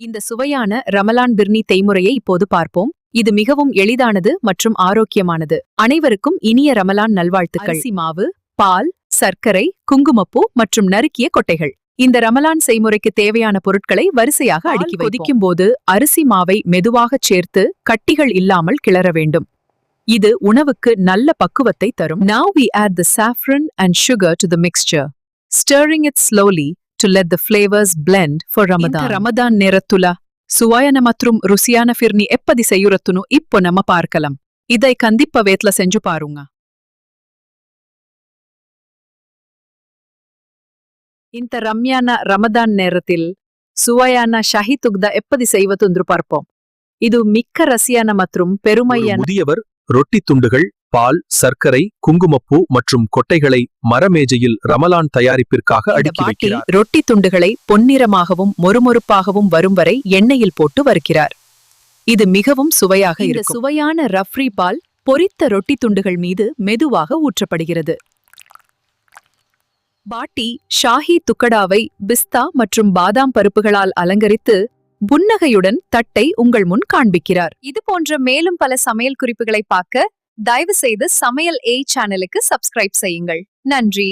இந்த சுவையான ரமலான் பிர்னி செய்முறையை இப்போது பார்ப்போம். இது மிகவும் எளிதானது மற்றும் ஆரோக்கியமானது. அனைவருக்கும் இனிய ரமலான் நல்வாழ்த்துக்கள். அரிசி மாவு, பால், சர்க்கரை, குங்குமப்பூ மற்றும் நறுக்கிய கொட்டைகள். இந்த ரமலான் செய்முறைக்கு தேவையான பொருட்களை வரிசையாக அடுக்கி கொதிக்கும் போது அரிசி மாவை மெதுவாகச் சேர்த்து கட்டிகள் இல்லாமல் கிளற வேண்டும். இது உணவுக்கு நல்ல பக்குவத்தை தரும். Now we add the saffron and sugar to the mixture, stirring it slowly to let the flavors blend for Ramadan. Ramadan நேரத்துல சுவையான மற்றும் ருசியான ஃபிர்னி எப்படி செய்யுறதுன்னு இப்போ நம்ம பார்க்கலாம். இதை கண்டிப்பா வீட்ல செஞ்சு பாருங்க. இந்த ரம்யான ரமதான் நேரத்தில் சுவையான ஷஹி துக்தா எப்படி செய்வது பார்ப்போம். இது மிக்க ரசியான மற்றும் பெருமையான. முதியவர் ரொட்டி துண்டுகள், பால், சர்க்கரை, குங்குமப்பூ மற்றும் கொட்டைகளை மரமேஜையில் ரமலான் தயாரிப்பிற்காக அடுக்கி வைக்கிறார். ரொட்டி துண்டுகளை பொன்னிறமாகவும் மொறுமொறுப்பாகவும் வரும் வரை எண்ணெயில் போட்டு வறுக்கிறார். இது மிகவும் சுவையாக இருக்கும். சுவையான ரஃப்ரி பால் பொரித்த ரொட்டி துண்டுகள் மீது மெதுவாக ஊற்றப்படுகிறது. பாட்டி ஷாஹி துக்கடாவை பிஸ்தா மற்றும் பாதாம் பருப்புகளால் அலங்கரித்து புன்னகையுடன் தட்டை உங்கள் முன் காண்பிக்கிறார். இது போன்ற மேலும் பல சமையல் குறிப்புகளை பார்க்க தயவு செய்து சமையல் சேனலுக்கு சப்ஸ்கிரைப் செய்யுங்கள். நன்றி.